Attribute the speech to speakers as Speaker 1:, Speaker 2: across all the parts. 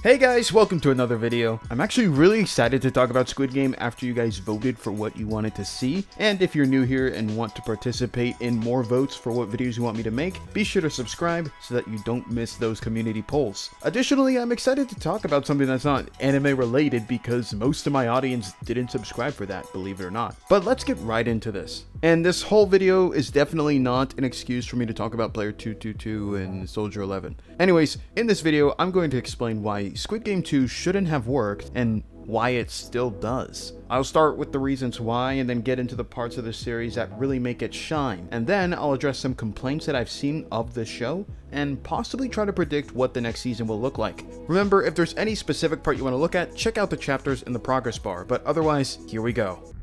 Speaker 1: Hey guys, welcome to another video. I'm actually really excited to talk about Squid Game after you guys voted for what you wanted to see. And if you're new here and want to participate in more votes for what videos you want me to make, be sure to subscribe so that you don't miss those community polls. Additionally, I'm excited to talk about something that's not anime related because most of my audience didn't subscribe for that, believe it or not. But let's get right into this. And this whole video is definitely not an excuse for me to talk about Player 222 and Soldier 11. Anyways, in this video, I'm going to explain why Squid Game 2 shouldn't have worked and why it still does. I'll start with the reasons why and then get into the parts of the series that really make it shine. And then I'll address some complaints that I've seen of the show and possibly try to predict what the next season will look like. Remember, if there's any specific part you want to look at, check out the chapters in the progress bar, but otherwise, here we go.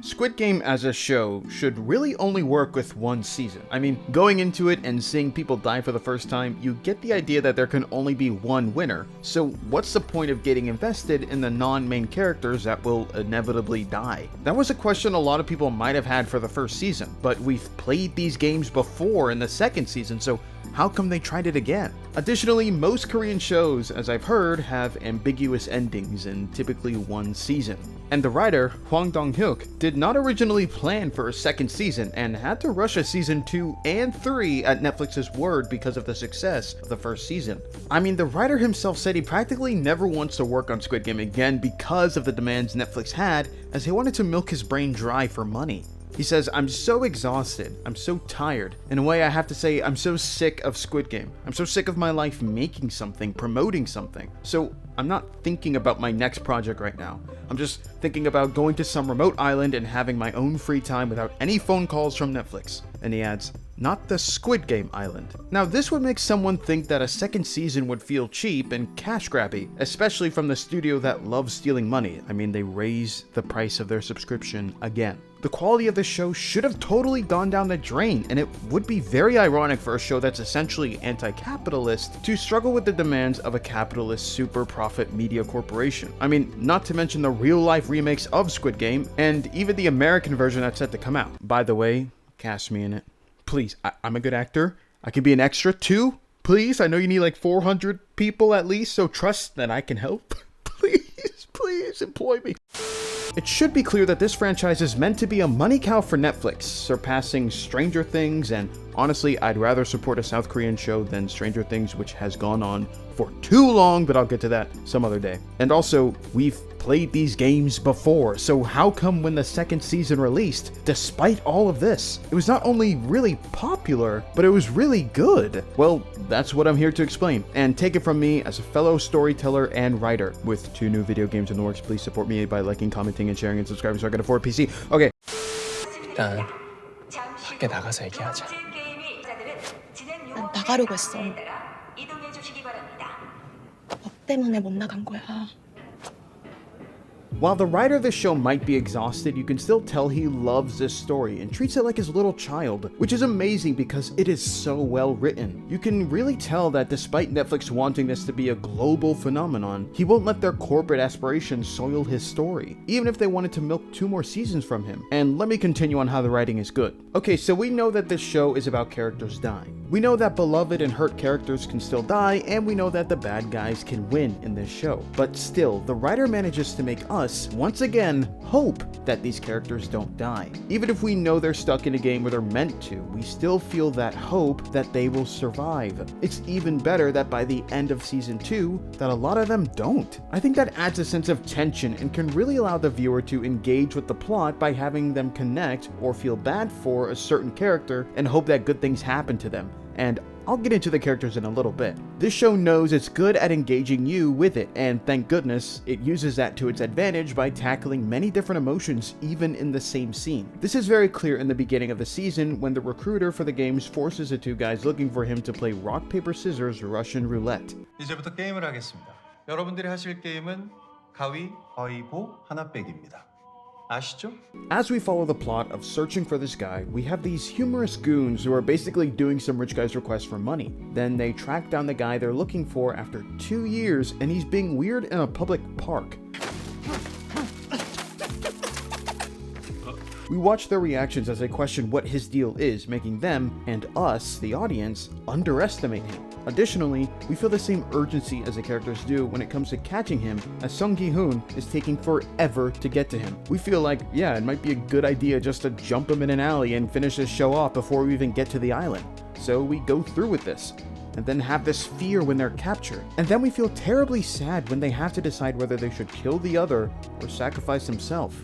Speaker 1: Squid Game as a show should really only work with one season. I mean, going into it and seeing people die for the first time, you get the idea that there can only be one winner. So what's the point of getting invested in the non-main characters that will inevitably die? That was a question a lot of people might have had for the first season, but we've played these games before in the second season, so how come they tried it again? Additionally, most Korean shows, as I've heard, have ambiguous endings and typically one season. And the writer, Hwang Jun-ho, did not originally plan for a second season and had to rush a season 2 and 3 at Netflix's word because of the success of the first season. I mean, the writer himself said he practically never wants to work on Squid Game again because of the demands Netflix had, as he wanted to milk his brain dry for money. He says, "I'm so exhausted, I'm so tired. In a way, I have to say, I'm so sick of Squid Game. I'm so sick of my life making something, promoting something. So I'm not thinking about my next project right now. I'm just thinking about going to some remote island and having my own free time without any phone calls from Netflix." And he adds, "Not the Squid Game island." Now, this would make someone think that a second season would feel cheap and cash grabby, especially from the studio that loves stealing money. I mean, they raised the price of their subscription again. The quality of the show should have totally gone down the drain, and it would be very ironic for a show that's essentially anti-capitalist to struggle with the demands of a capitalist super profit media corporation. I mean, not to mention the real-life remakes of Squid Game, and even the American version that's set to come out. By the way, cast me in it. Please, I'm a good actor. I can be an extra too. Please, I know you need like 400 people at least, so trust that I can help. Please employ me. It should be clear that this franchise is meant to be a money cow for Netflix, surpassing Stranger Things, and honestly, I'd rather support a South Korean show than Stranger Things, which has gone on for too long, but I'll get to that some other day. And also, we've played these games before, so how come when the second season released, despite all of this, it was not only really popular, but it was really good? Well, that's what I'm here to explain, and take it from me as a fellow storyteller and writer. With 2 new video games in the works, please support me by liking, commenting, and sharing, and subscribing so I can afford PC. Okay.
Speaker 2: 일단 밖에 나가서 얘기하자.
Speaker 3: 난 나가려고 했어. 너 때문에 못 나간 거야.
Speaker 1: While the writer of this show might be exhausted, you can still tell he loves this story and treats it like his little child, which is amazing because it is so well written. You can really tell that despite Netflix wanting this to be a global phenomenon, he won't let their corporate aspirations soil his story, even if they wanted to milk 2 more seasons from him. And let me continue on how the writing is good. Okay, so we know that this show is about characters dying. We know that beloved and hurt characters can still die, and we know that the bad guys can win in this show. But still, the writer manages to make us, once again, hope that these characters don't die. Even if we know they're stuck in a game where they're meant to, we still feel that hope that they will survive. It's even better that by the end of season 2, that a lot of them don't. I think that adds a sense of tension and can really allow the viewer to engage with the plot by having them connect or feel bad for a certain character and hope that good things happen to them. And I'll get into the characters in a little bit. This show knows it's good at engaging you with it, and thank goodness it uses that to its advantage by tackling many different emotions even in the same scene. This is very clear in the beginning of the season when the recruiter for the games forces the 2 guys looking for him to play rock, paper, scissors Russian roulette.
Speaker 4: 이제부터 게임을 하겠습니다. 여러분들이 하실 게임은 가위, 바위보, 하나 빼기입니다. 아시죠?
Speaker 1: As we follow the plot of searching for this guy, we have these humorous goons who are basically doing some rich guy's request for money. Then they track down the guy they're looking for after 2 years, and he's being weird in a public park. We watch their reactions as they question what his deal is, making them, and us, the audience, underestimate him. Additionally, we feel the same urgency as the characters do when it comes to catching him, as Seong Gi-hun is taking forever to get to him. We feel like, yeah, it might be a good idea just to jump him in an alley and finish this show off before we even get to the island. So we go through with this, and then have this fear when they're captured. And then we feel terribly sad when they have to decide whether they should kill the other or sacrifice himself.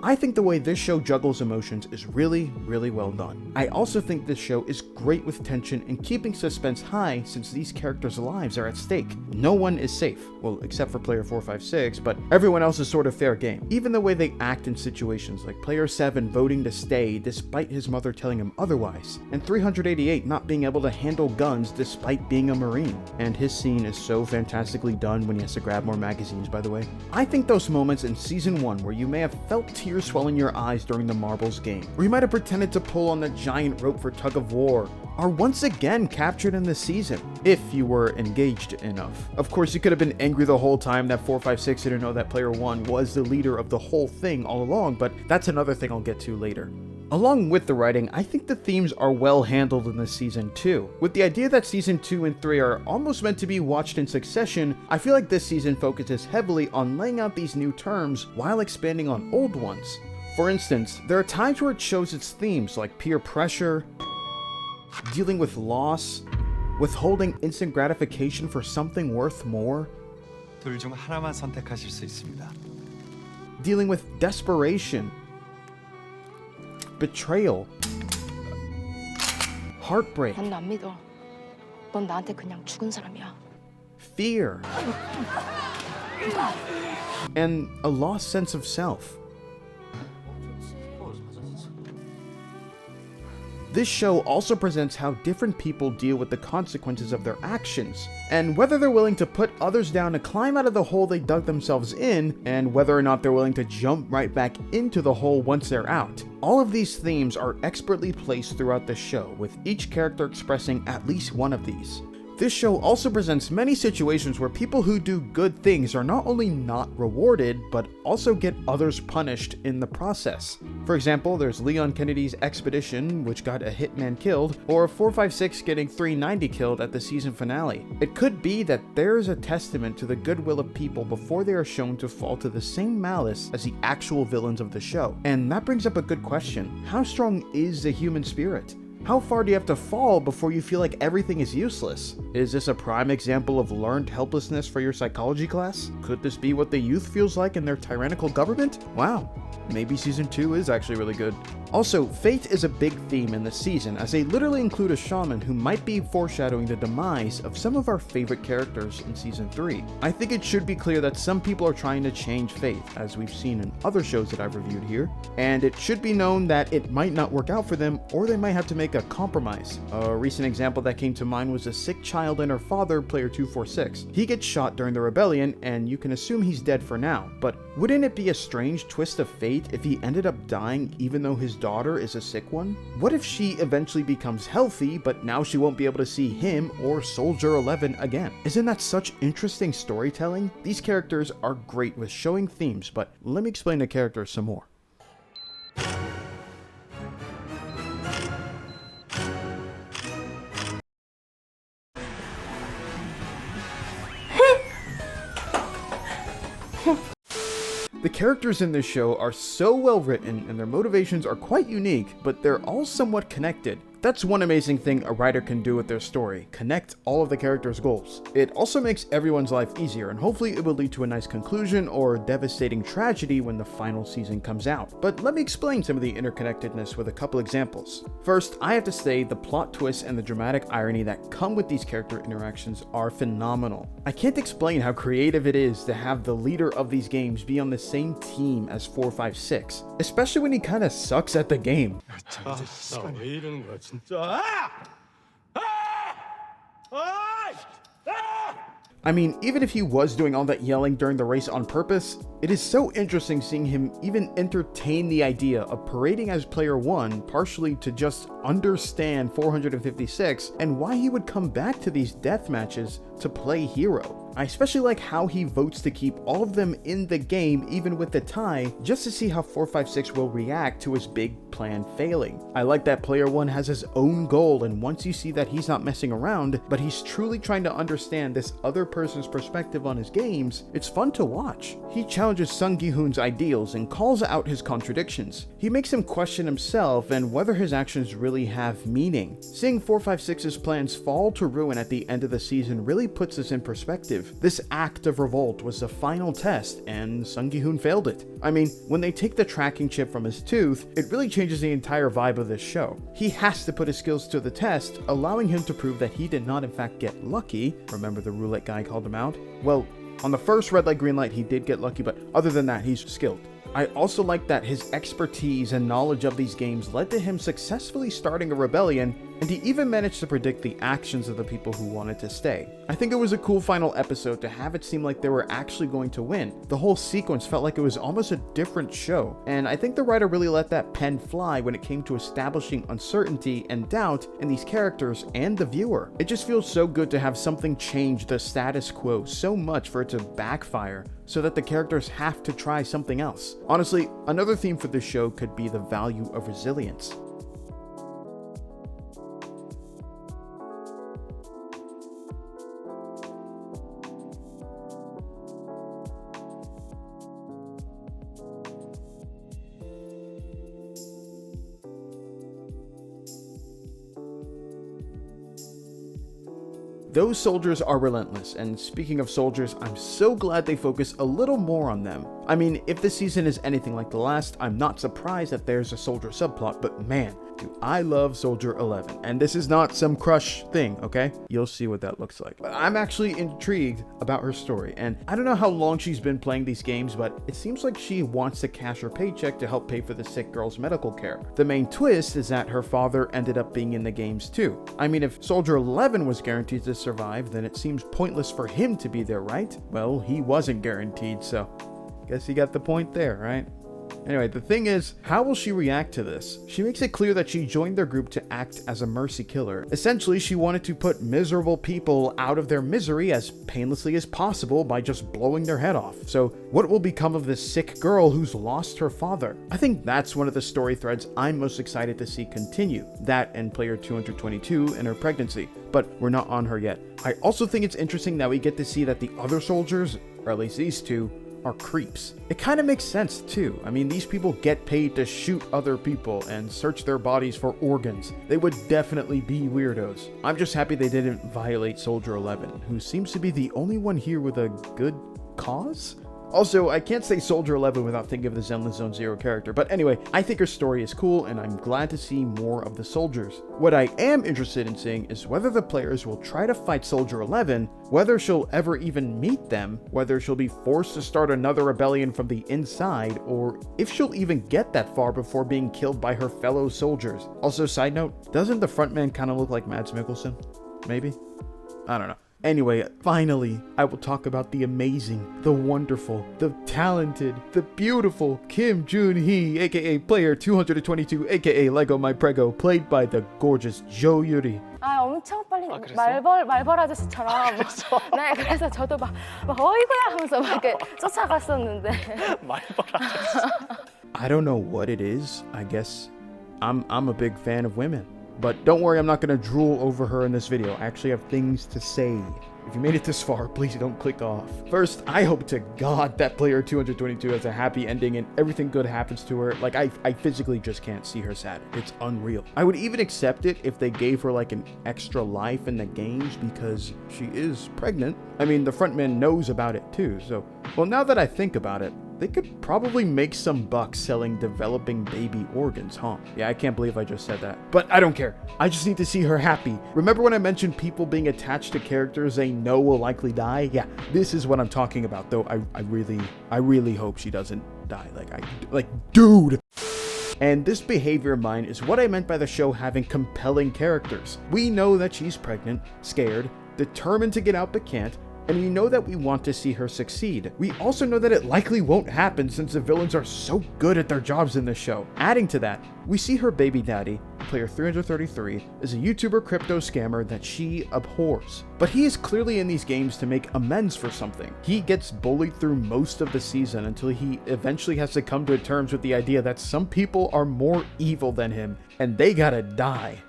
Speaker 1: I think the way this show juggles emotions is really, really well done. I also think this show is great with tension and keeping suspense high since these characters' lives are at stake. No one is safe, well, except for player 456, but everyone else is sort of fair game. Even the way they act in situations like player 7 voting to stay despite his mother telling him otherwise, and 388 not being able to handle guns despite being a Marine. And his scene is so fantastically done when he has to grab more magazines, by the way. I think those moments in season 1 where you may have felt tears swell in your eyes during the marbles game, or you might have pretended to pull on the giant rope for tug of war, are once again captured in this season, if you were engaged enough. Of course, you could have been angry the whole time that 456 didn't know that player 1 was the leader of the whole thing all along, but that's another thing I'll get to later. Along with the writing, I think the themes are well handled in this season too. With the idea that season 2 and 3 are almost meant to be watched in succession, I feel like this season focuses heavily on laying out these new terms while expanding on old ones. For instance, there are times where it shows its themes like peer pressure, dealing with loss, withholding instant gratification for something worth more,
Speaker 4: 둘 중 하나만 선택하실 수 있습니다.
Speaker 1: dealing with desperation, betrayal, heartbreak,
Speaker 3: 난 너 안 믿어. 넌 나한테 그냥 죽은 사람이야.
Speaker 1: fear, and a lost sense of self. This show also presents how different people deal with the consequences of their actions, and whether they're willing to put others down to climb out of the hole they dug themselves in, and whether or not they're willing to jump right back into the hole once they're out. All of these themes are expertly placed throughout the show, with each character expressing at least one of these. This show also presents many situations where people who do good things are not only not rewarded, but also get others punished in the process. For example, there's Leon Kennedy's expedition, which got a hitman killed, or 456 getting 390 killed at the season finale. It could be that there is a testament to the goodwill of people before they are shown to fall to the same malice as the actual villains of the show. And that brings up a good question. How strong is the human spirit? How far do you have to fall before you feel like everything is useless? Is this a prime example of learned helplessness for your psychology class? Could this be what the youth feels like in their tyrannical government? Wow, maybe season 2 is actually really good. Also, fate is a big theme in this season, as they literally include a shaman who might be foreshadowing the demise of some of our favorite characters in season 3. I think it should be clear that some people are trying to change fate, as we've seen in other shows that I've reviewed here, and it should be known that it might not work out for them, or they might have to make a compromise. A recent example that came to mind was a sick child and her father, player 246. He gets shot during the rebellion, and you can assume he's dead for now, but wouldn't it be a strange twist of fate if he ended up dying even though his daughter is a sick one? What if she eventually becomes healthy, but now she won't be able to see him or Soldier 11 again? Isn't that such interesting storytelling? These characters are great with showing themes, but let me explain the characters some more. The characters in this show are so well written and their motivations are quite unique, but they're all somewhat connected. That's one amazing thing a writer can do with their story, connect all of the characters' goals. It also makes everyone's life easier, and hopefully it will lead to a nice conclusion or devastating tragedy when the final season comes out. But let me explain some of the interconnectedness with a couple examples. First, I have to say the plot twists and the dramatic irony that come with these character interactions are phenomenal. I can't explain how creative it is to have the leader of these games be on the same team as 456, especially when he kinda sucks at the game. I mean, even if he was doing all that yelling during the race on purpose, it is so interesting seeing him even entertain the idea of parading as player 1 partially to just understand 456 and why he would come back to these death matches to play hero. I especially like how he votes to keep all of them in the game even with the tie, just to see how 456 will react to his big plan failing. I like that player 1 has his own goal, and once you see that he's not messing around, but he's truly trying to understand this other person's perspective on his games, it's fun to watch. He challenges Sung Gi-hun's ideals and calls out his contradictions. He makes him question himself and whether his actions really have meaning. Seeing 456's plans fall to ruin at the end of the season really puts this in perspective. This act of revolt was the final test, and Sung Gi-hun failed it. I mean, when they take the tracking chip from his tooth, it really changes the entire vibe of this show. He has to put his skills to the test, allowing him to prove that he did not in fact get lucky. Remember the roulette guy called him out? Well, on the first red light green light he did get lucky, but other than that he's skilled. I also like that his expertise and knowledge of these games led to him successfully starting a rebellion, and he even managed to predict the actions of the people who wanted to stay. I think it was a cool final episode to have it seem like they were actually going to win. The whole sequence felt like it was almost a different show, and I think the writer really let that pen fly when it came to establishing uncertainty and doubt in these characters and the viewer. It just feels so good to have something change the status quo so much for it to backfire, so that the characters have to try something else. Honestly, another theme for this show could be the value of resilience. Those soldiers are relentless, and speaking of soldiers, I'm so glad they focus a little more on them. I mean, if this season is anything like the last, I'm not surprised that there's a soldier subplot, but man, do I love Soldier 11. And this is not some crush thing, okay? You'll see what that looks like. But I'm actually intrigued about her story, and I don't know how long she's been playing these games, but it seems like she wants to cash her paycheck to help pay for the sick girl's medical care. The main twist is that her father ended up being in the games too. I mean, if Soldier 11 was guaranteed to survive, then it seems pointless for him to be there, right? Well, he wasn't guaranteed, so guess he got the point there, right? Anyway, the thing is, how will she react to this? She makes it clear that she joined their group to act as a mercy killer. Essentially, she wanted to put miserable people out of their misery as painlessly as possible by just blowing their head off. So what will become of this sick girl who's lost her father? I think that's one of the story threads I'm most excited to see continue. That and player 222 and her pregnancy. But we're not on her yet. I also think it's interesting that we get to see that the other soldiers, or at least these two, are creeps. It kind of makes sense too. I mean, these people get paid to shoot other people and search their bodies for organs. They would definitely be weirdos. I'm just happy they didn't violate Soldier 11, who seems to be the only one here with a good cause? Also, I can't say Soldier 11 without thinking of the Zenless Zone Zero character, but anyway, I think her story is cool and I'm glad to see more of the soldiers. What I am interested in seeing is whether the players will try to fight Soldier 11, whether she'll ever even meet them, whether she'll be forced to start another rebellion from the inside, or if she'll even get that far before being killed by her fellow soldiers. Also, side note, doesn't the frontman kind of look like Mads Mikkelsen? Maybe? I don't know. Anyway, finally, I will talk about the amazing, the wonderful, the talented, the beautiful Kim Jun-hee, aka Player 222, aka Lego My Prego, played by the gorgeous Jo Yuri.
Speaker 3: 아, 엄청 빨리
Speaker 2: 그랬어?
Speaker 3: 말벌 아저씨처럼. 네, 그래서 저도 막 어이구야 하면서 막 이렇게 쫓아갔었는데.
Speaker 1: I don't know what it is. I guess I'm a big fan of women. But don't worry, I'm not going to drool over her in this video. I actually have things to say. If you made it this far, please don't click off. First, I hope to God that player 222 has a happy ending and everything good happens to her. Like, I physically just can't see her sad. It's unreal. I would even accept it if they gave her like an extra life in the games because she is pregnant. I mean, the frontman knows about it too, so... Well, now that I think about it, they could probably make some bucks selling developing baby organs, huh? Yeah, I can't believe I just said that. But I don't care. I just need to see her happy. Remember when I mentioned people being attached to characters they know will likely die? Yeah, this is what I'm talking about, though I really hope she doesn't die. Like, dude! And this behavior of mine is what I meant by the show having compelling characters. We know that she's pregnant, scared, determined to get out but can't, and we know that we want to see her succeed. We also know that it likely won't happen since the villains are so good at their jobs in this show. Adding to that, we see her baby daddy, player 333, is a YouTuber crypto scammer that she abhors. But he is clearly in these games to make amends for something. He gets bullied through most of the season until he eventually has to come to terms with the idea that some people are more evil than him, and they gotta die.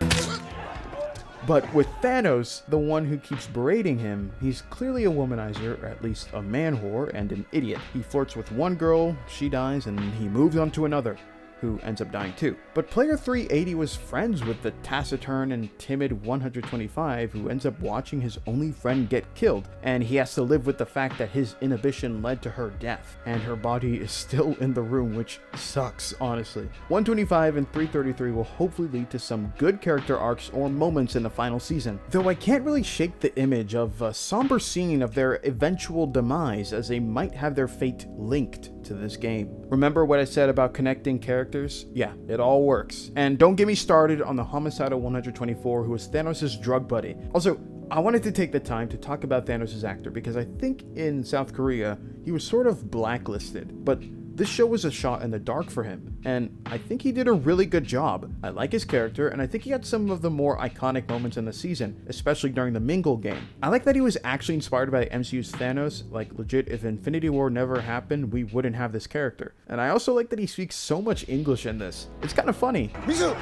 Speaker 1: But with Thanos, the one who keeps berating him, he's clearly a womanizer, or at least a man whore, and an idiot. He flirts with one girl, she dies, and he moves on to another, who ends up dying too. But player 380 was friends with the taciturn and timid 125 who ends up watching his only friend get killed, and he has to live with the fact that his inhibition led to her death, and her body is still in the room, which sucks, honestly. 125 and 333 will hopefully lead to some good character arcs or moments in the final season, though I can't really shake the image of a somber scene of their eventual demise, as they might have their fate linked to this game. Remember what I said about connecting characters? Yeah, it all works. And don't get me started on the homicidal 124 who was Thanos' drug buddy. Also, I wanted to take the time to talk about Thanos' actor because I think in South Korea he was sort of blacklisted, but this show was a shot in the dark for him, and I think he did a really good job. I like his character, and I think he had some of the more iconic moments in the season, especially during the Mingle game. I like that he was actually inspired by MCU's Thanos, like legit, if Infinity War never happened, we wouldn't have this character. And I also like that he speaks so much English in this. It's kind of funny.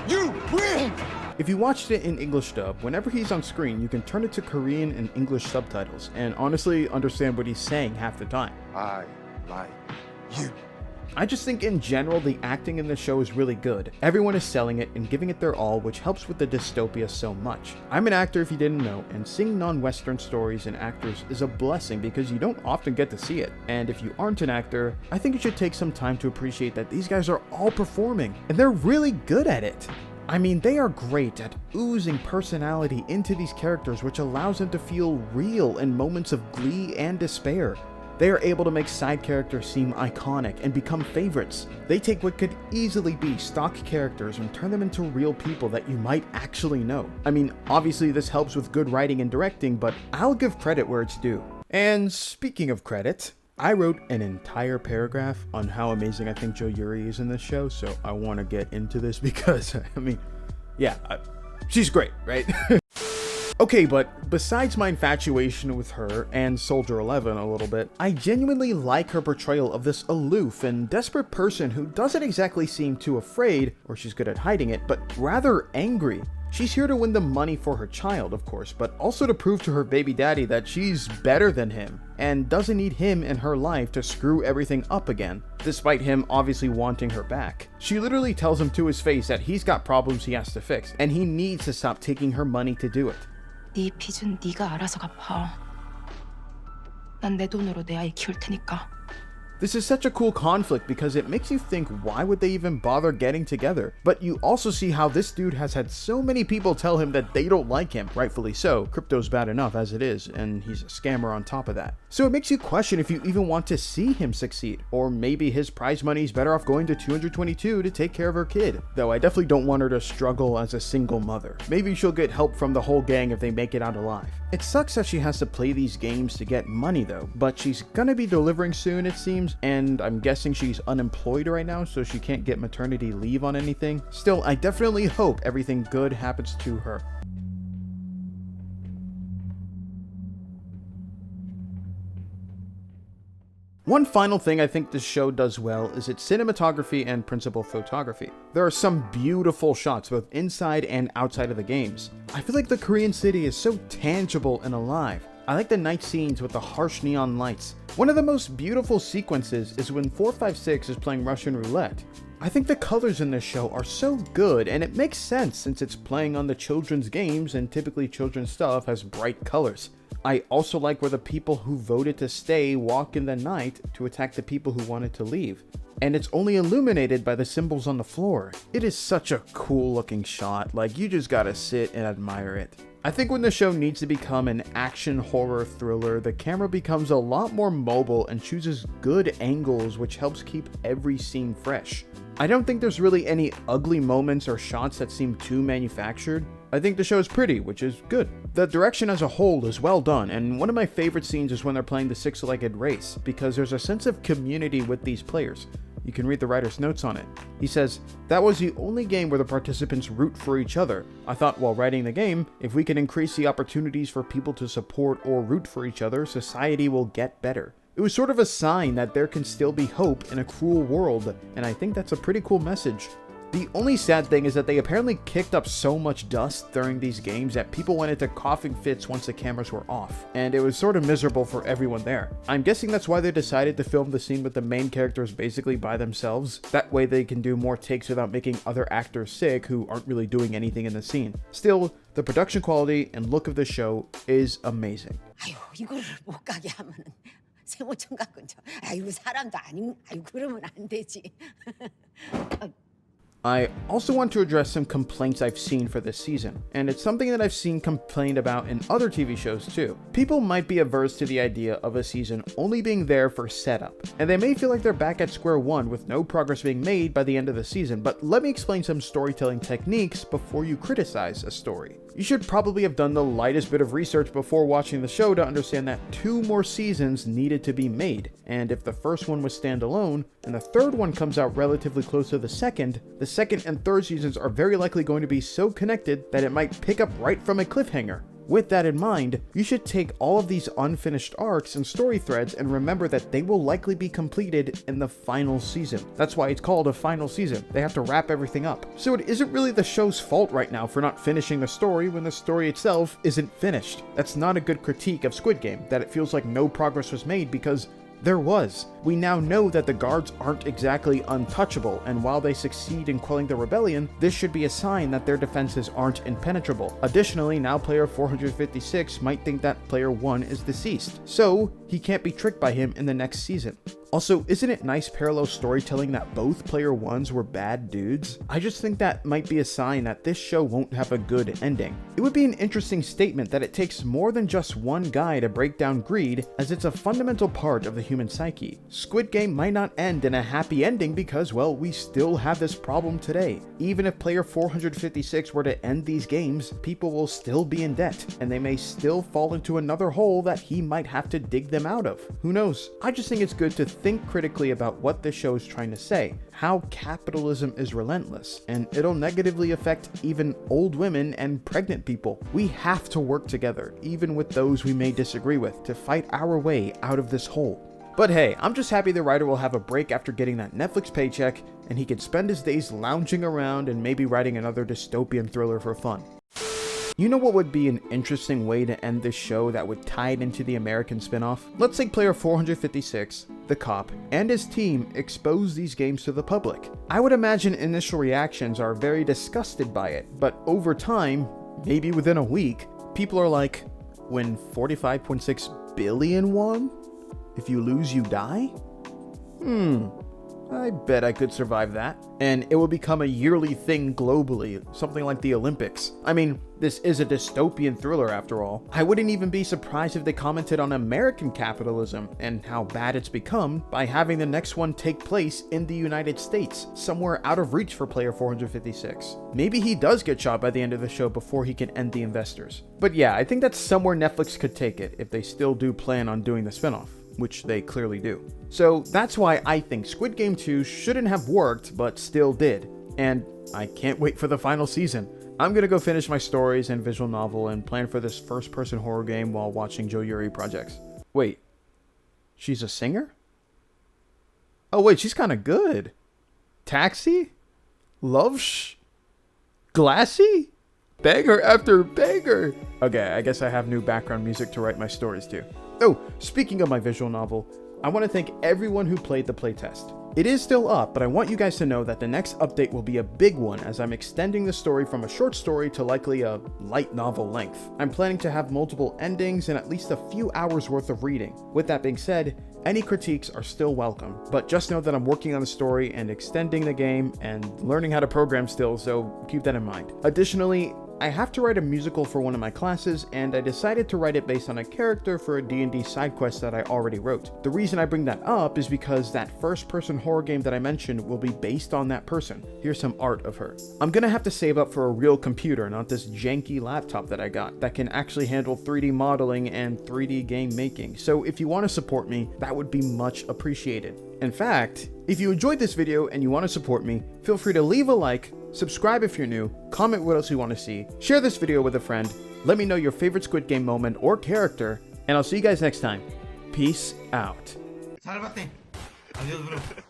Speaker 1: You win! If you watched it in English dub, whenever he's on screen, you can turn it to Korean and English subtitles, and honestly understand what he's saying half the time.
Speaker 5: I like you.
Speaker 1: I just think in general the acting in the show is really good. Everyone is selling it and giving it their all, which helps with the dystopia so much. I'm an actor if you didn't know, and seeing non-Western stories and actors is a blessing because you don't often get to see it. And if you aren't an actor, I think you should take some time to appreciate that these guys are all performing, and they're really good at it. I mean, they are great at oozing personality into these characters, which allows them to feel real in moments of glee and despair. They are able to make side characters seem iconic and become favorites. They take what could easily be stock characters and turn them into real people that you might actually know. I mean, obviously this helps with good writing and directing, but I'll give credit where it's due. And speaking of credit, I wrote an entire paragraph on how amazing I think Jo Yuri is in this show, so I want to get into this because, I mean, yeah, she's great, right? Okay, but besides my infatuation with her and Soldier 11 a little bit, I genuinely like her portrayal of this aloof and desperate person who doesn't exactly seem too afraid, or she's good at hiding it, but rather angry. She's here to win the money for her child, of course, but also to prove to her baby daddy that she's better than him and doesn't need him in her life to screw everything up again, despite him obviously wanting her back. She literally tells him to his face that he's got problems he has to fix, and he needs to stop taking her money to do it.
Speaker 6: 네 빚은 네가 알아서 갚아. 난 내 돈으로 내 아이 키울 테니까.
Speaker 1: This is such a cool conflict because it makes you think why would they even bother getting together? But you also see how this dude has had so many people tell him that they don't like him, rightfully so. Crypto's bad enough as it is, and he's a scammer on top of that. So it makes you question if you even want to see him succeed, or maybe his prize money is better off going to 222 to take care of her kid. Though I definitely don't want her to struggle as a single mother. Maybe she'll get help from the whole gang if they make it out alive. It sucks that she has to play these games to get money though, but she's gonna be delivering soon it seems, and I'm guessing she's unemployed right now so she can't get maternity leave on anything. Still, I definitely hope everything good happens to her. One final thing I think this show does well is its cinematography and principal photography. There are some beautiful shots both inside and outside of the games. I feel like the Korean city is so tangible and alive. I like the night scenes with the harsh neon lights. One of the most beautiful sequences is when 456 is playing Russian roulette. I think the colors in this show are so good, and it makes sense since it's playing on the children's games and typically children's stuff has bright colors. I also like where the people who voted to stay walk in the night to attack the people who wanted to leave. And it's only illuminated by the symbols on the floor. It is such a cool looking shot, like you just gotta sit and admire it. I think when the show needs to become an action horror thriller, the camera becomes a lot more mobile and chooses good angles, which helps keep every scene fresh. I don't think there's really any ugly moments or shots that seem too manufactured. I think the show is pretty, which is good. The direction as a whole is well done, and one of my favorite scenes is when they're playing the six-legged race, because there's a sense of community with these players. You can read the writer's notes on it. He says, "That was the only game where the participants root for each other. I thought while writing the game, if we can increase the opportunities for people to support or root for each other, society will get better." It was sort of a sign that there can still be hope in a cruel world, and I think that's a pretty cool message. The only sad thing is that they apparently kicked up so much dust during these games that people went into coughing fits once the cameras were off, and it was sort of miserable for everyone there. I'm guessing that's why they decided to film the scene with the main characters basically by themselves. That way they can do more takes without making other actors sick who aren't really doing anything in the scene. Still, the production quality and look of the show is amazing.
Speaker 7: 아유, 이거를 못 가게 하면은 세모총 갖고 아이고 사람도 아니고 아이고 그러면 안 되지.
Speaker 1: I also want to address some complaints I've seen for this season, and it's something that I've seen complained about in other TV shows too. People might be averse to the idea of a season only being there for setup, and they may feel like they're back at square one with no progress being made by the end of the season, but let me explain some storytelling techniques before you criticize a story. You should probably have done the lightest bit of research before watching the show to understand that 2 more seasons needed to be made, and if the first one was standalone, and the third one comes out relatively close to the second and third seasons are very likely going to be so connected that it might pick up right from a cliffhanger. With that in mind, you should take all of these unfinished arcs and story threads and remember that they will likely be completed in the final season. That's why it's called a final season. They have to wrap everything up. So it isn't really the show's fault right now for not finishing the story when the story itself isn't finished. That's not a good critique of Squid Game, that it feels like no progress was made, because there was. We now know that the guards aren't exactly untouchable, and while they succeed in quelling the rebellion, this should be a sign that their defenses aren't impenetrable. Additionally, now player 456 might think that player 1 is deceased, so he can't be tricked by him in the next season. Also, isn't it nice parallel storytelling that both player 1s were bad dudes? I just think that might be a sign that this show won't have a good ending. It would be an interesting statement that it takes more than just one guy to break down greed, as it's a fundamental part of the human psyche. Squid Game might not end in a happy ending because, well, we still have this problem today. Even if player 456 were to end these games, people will still be in debt, and they may still fall into another hole that he might have to dig them out of. Who knows? I just think it's good to think critically about what this show is trying to say, how capitalism is relentless, and it'll negatively affect even old women and pregnant people. We have to work together, even with those we may disagree with, to fight our way out of this hole. But hey, I'm just happy the writer will have a break after getting that Netflix paycheck, and he can spend his days lounging around and maybe writing another dystopian thriller for fun. You know what would be an interesting way to end this show that would tie it into the American spinoff? Let's say player 456, the cop, and his team expose these games to the public. I would imagine initial reactions are very disgusted by it, but over time, maybe within a week, people are like, when 45.6 billion won? If you lose, you die? I bet I could survive that. And it will become a yearly thing globally, something like the Olympics. I mean, this is a dystopian thriller after all. I wouldn't even be surprised if they commented on American capitalism and how bad it's become by having the next one take place in the United States, somewhere out of reach for player 456. Maybe he does get shot by the end of the show before he can end the investors. But yeah, I think that's somewhere Netflix could take it if they still do plan on doing the spinoff, which they clearly do. So that's why I think Squid Game 2 shouldn't have worked, but still did. And I can't wait for the final season. I'm gonna go finish my stories and visual novel and plan for this first-person horror game while watching Joe Yuri projects. Wait, she's a singer? Oh wait, she's kinda good. Taxi? Glassy? Banger after banger! Okay, I guess I have new background music to write my stories to. Oh, speaking of my visual novel, I want to thank everyone who played the playtest. It is still up, but I want you guys to know that the next update will be a big one as I'm extending the story from a short story to likely a light novel length. I'm planning to have multiple endings and at least a few hours worth of reading. With that being said, any critiques are still welcome, but just know that I'm working on the story and extending the game and learning how to program still, so keep that in mind. Additionally, I have to write a musical for one of my classes, and I decided to write it based on a character for a D&D side quest that I already wrote. The reason I bring that up is because that first-person horror game that I mentioned will be based on that person. Here's some art of her. I'm gonna have to save up for a real computer, not this janky laptop that I got, that can actually handle 3D modeling and 3D game making. So if you want to support me, that would be much appreciated. In fact, if you enjoyed this video and you want to support me, feel free to leave a like, subscribe if you're new, comment what else you want to see, share this video with a friend, let me know your favorite Squid Game moment or character, and I'll see you guys next time. Peace out.
Speaker 8: 잘 봤대. adiós, bro.